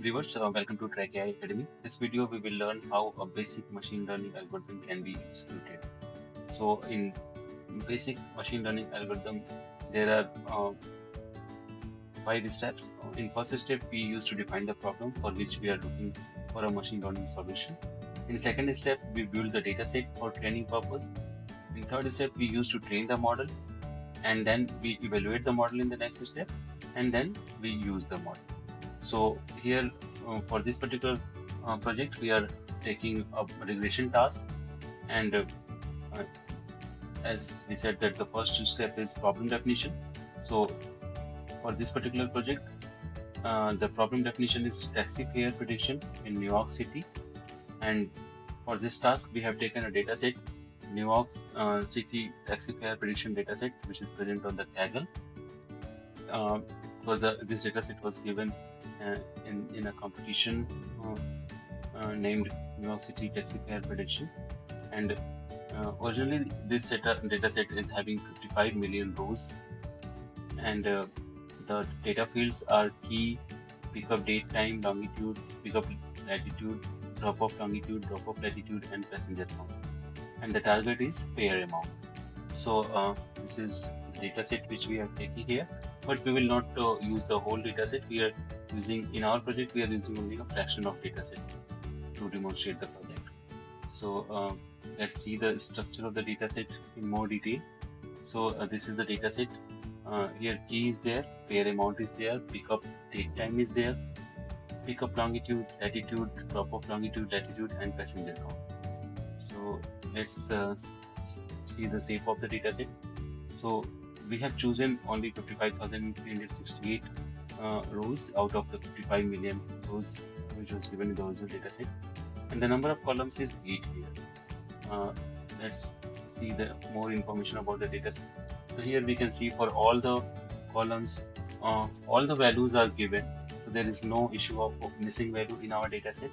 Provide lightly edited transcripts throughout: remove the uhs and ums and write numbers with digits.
Viewers, welcome to Track AI Academy. This video we will learn how a basic machine learning algorithm can be executed. So in basic machine learning algorithm, there are 5 steps. In first step, we used to define the problem for which we are looking for a machine learning solution. In second step, we build the data set for training purpose. In third step, we used to train the model, and then we evaluate the model in the next step, and then we use the model. So here for this particular project, we are taking a regression task, and uh, as we said that the first step is problem definition. So for this particular project, the problem definition is taxi fare prediction in New York City, and for this task we have taken a data set, New York City taxi fare prediction data set, which is present on the Kaggle. Because this data set was given in a competition named New York City taxi fare prediction, and originally this data set is having 55 million rows, and the data fields are key, pickup date time, longitude, pickup latitude, drop-off longitude, drop-off latitude, and passenger count, and the target is fare amount. So this is the data set which we are taking here, but we will not use the whole data set. We are using, in our project, we are using only a fraction of data set to demonstrate the project. So let's see the structure of the data set in more detail. So this is the data set. Here key is there, fare amount is there, pickup date time is there, pickup longitude, latitude, drop-off longitude, latitude, and passenger count. So let's see the shape of the data set. So we have chosen only 55,368 rows out of the 55 million rows which was given in the original data set, and the number of columns is 8 here. Let's see the more information about the data set. So here we can see for all the columns, all the values are given. So there is no issue of missing value in our data set.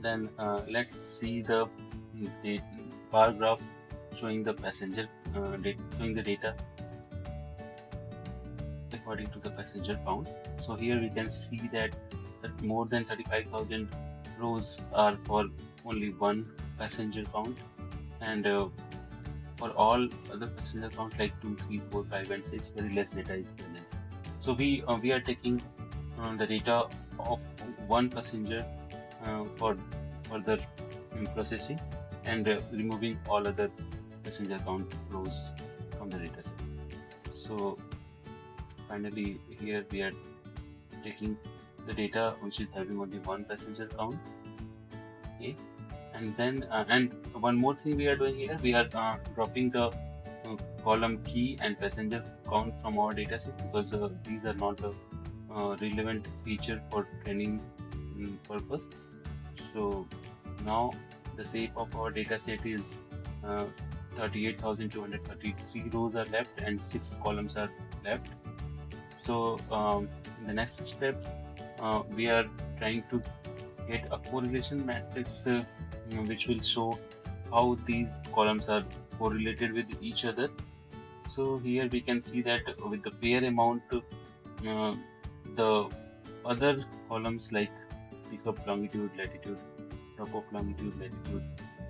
Then let's see the bar graph showing the passenger, showing the data according to the passenger count. So here we can see that more than 35,000 rows are for only one passenger count, and for all other passenger count like 2, 3, 4, 5, and 6, very less data is present. So we are taking the data of one passenger for further processing, and removing all other passenger count rows from the data set. So finally here we are taking the data which is having only one passenger count. Okay, and then and one more thing we are doing here, we are dropping the column key and passenger count from our data set, because these are not a relevant feature for training purpose. So now the shape of our data set is 38,233 rows are left and 6 columns are left. So in the next step, we are trying to get a correlation matrix which will show how these columns are correlated with each other. So here we can see that with the fare amount, the other columns like pickup longitude, latitude, drop-off longitude, latitude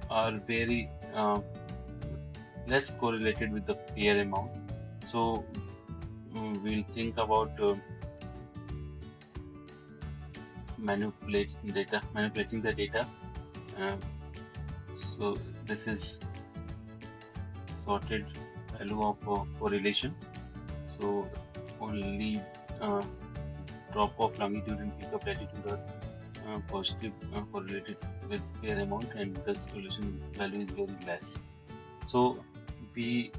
are very less correlated with the fare amount. So we'll think about manipulating the data. So this is sorted value of correlation. So only drop-off longitude and pickup latitude are positive correlated with fare amount, and the correlation value is very less. So we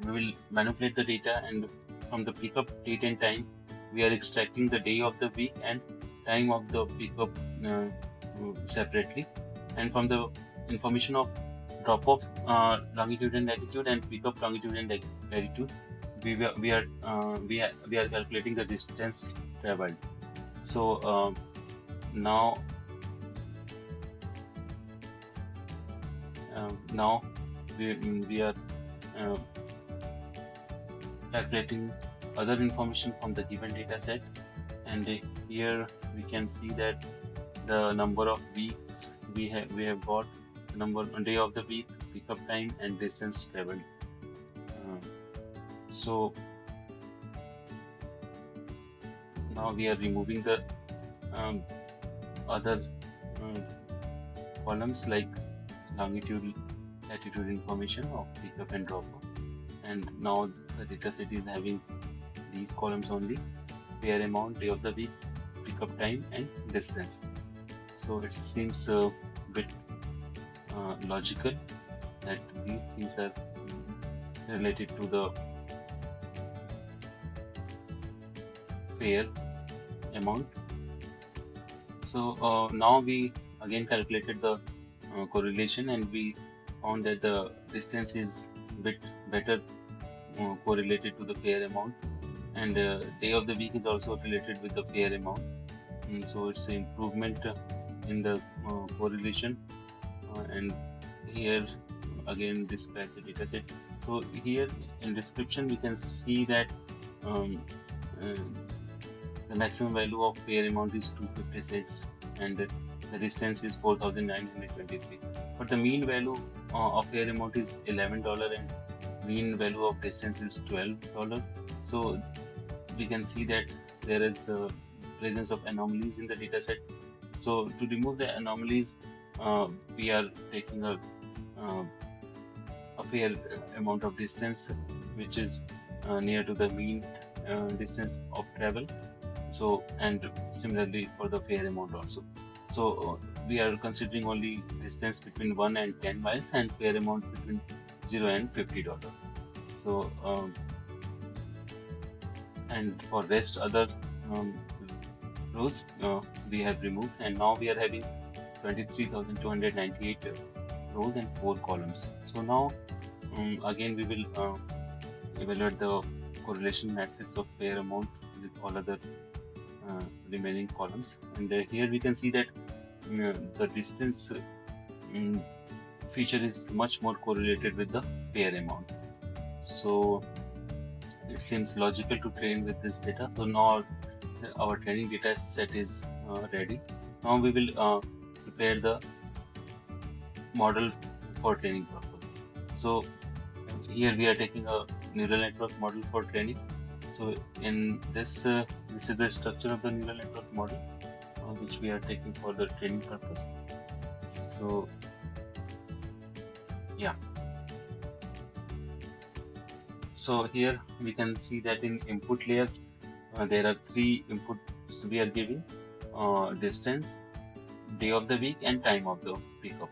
will manipulate the data, and from the pickup date and time, we are extracting the day of the week and time of the pickup separately, and from the information of drop-off longitude and latitude and pickup longitude and latitude, we are calculating the distance traveled. So now we are calculating other information from the given data set. And here we can see that the number of weeks we have got, number day of the week, pickup time, and distance traveled. So now we are removing the other columns like longitude, latitude information of pickup and drop off. And now the dataset is having these columns only: fare amount, day of the week, pickup time, and distance. So it seems a bit logical that these things are related to the fare amount. So now we again calculated the correlation, and we found that the distance is bit better correlated to the fare amount, and day of the week is also related with the fare amount. So it's an improvement in the correlation. And here again describe the data set. So here in description we can see that the maximum value of fare amount is 256 and the distance is 4,923. But the mean value of fare amount is $11 and mean value of distance is $12. So we can see that there is presence of anomalies in the data set. So to remove the anomalies, we are taking a fair amount of distance which is near to the mean distance of travel. So, and similarly for the fare amount also. So we are considering only distance between 1 and 10 miles and fare amount between 0 and $50. So and for rest other rows we have removed, and now we are having 23,298 rows and 4 columns. So now again we will evaluate the correlation matrix of fare amount with all other remaining columns. And here we can see that the distance feature is much more correlated with the fare amount. So it seems logical to train with this data. So now our training data set is ready. Now we will prepare the model for training purpose. So here we are taking a neural network model for training. So in this is the structure of the neural network model which we are taking for the training purpose. So yeah. So here we can see that in input layer there are 3 inputs we are giving: distance, day of the week, and time of the pickup.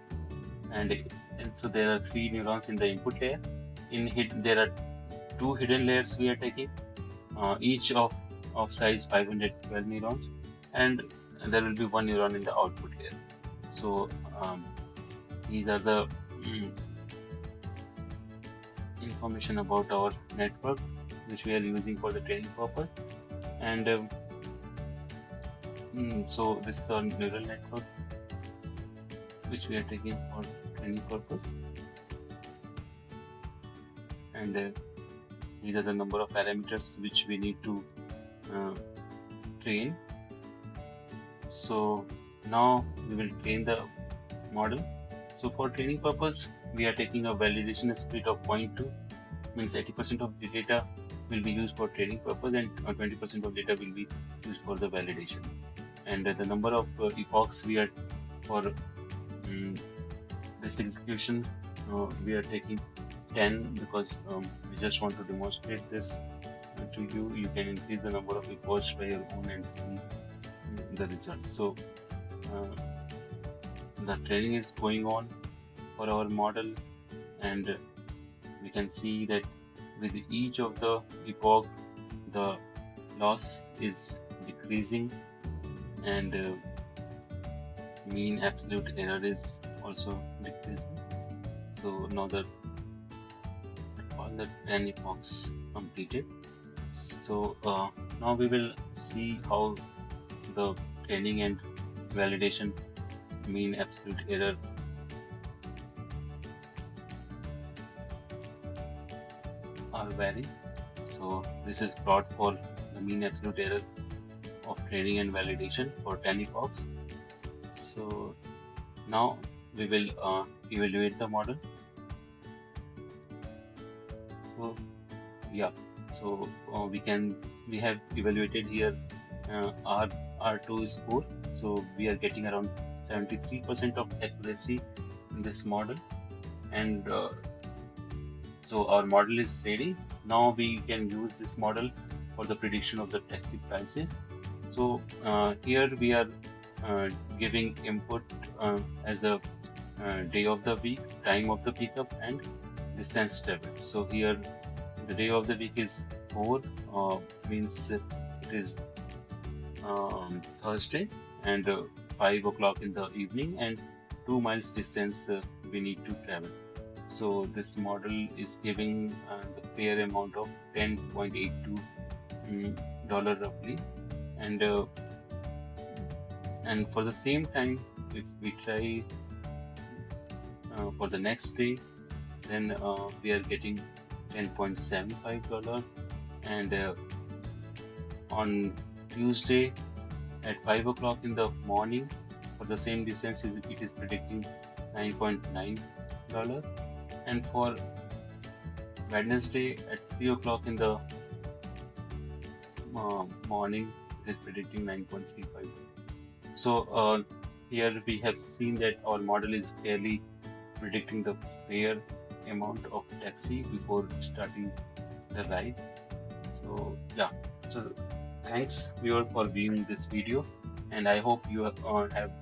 And so there are 3 neurons in the input layer. There are 2 hidden layers we are taking, each of size 512 neurons, and there will be 1 neuron in the output layer. So these are the information about our network which we are using for the training purpose. And so this is our neural network which we are taking for training purpose, and these are the number of parameters which we need to train. So now we will train the model. So for training purpose we are taking a validation split of 0.2, means 80% of the data will be used for training purpose and 20% of data will be used for the validation. And the number of epochs we are for this execution we are taking 10 because we just want to demonstrate this to you. You can increase the number of epochs by your own and see the results. So the training is going on for our model, and we can see that with each of the epoch the loss is decreasing, and mean absolute error is also decreasing. So now that all the 10 epochs completed. So now we will see how the training and validation mean absolute error are varying. So this is plot for the mean absolute error of training and validation for 10 epochs. So now we will evaluate the model. So yeah, so we have evaluated here R2 score. So we are getting around 73% of accuracy in this model, and so our model is ready. Now we can use this model for the prediction of the taxi prices. So here we are giving input as a day of the week, time of the pickup, and distance traveled. So here the day of the week is 4, means it is Thursday, and 5 o'clock in the evening, and 2 miles distance we need to travel. So this model is giving the fare amount of $10.82 roughly, and for the same time, if we try for the next day, then we are getting $10.75, and on Tuesday at 5 o'clock in the morning for the same distance it is predicting $9.9, and for Wednesday at 3 o'clock in the morning it is predicting 9.35. So here we have seen that our model is fairly predicting the fare amount of taxi before starting the ride. So yeah, so thanks viewer for viewing this video, and I hope you have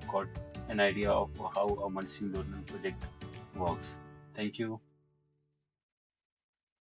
got an idea of how a machine learning project works. Thank you.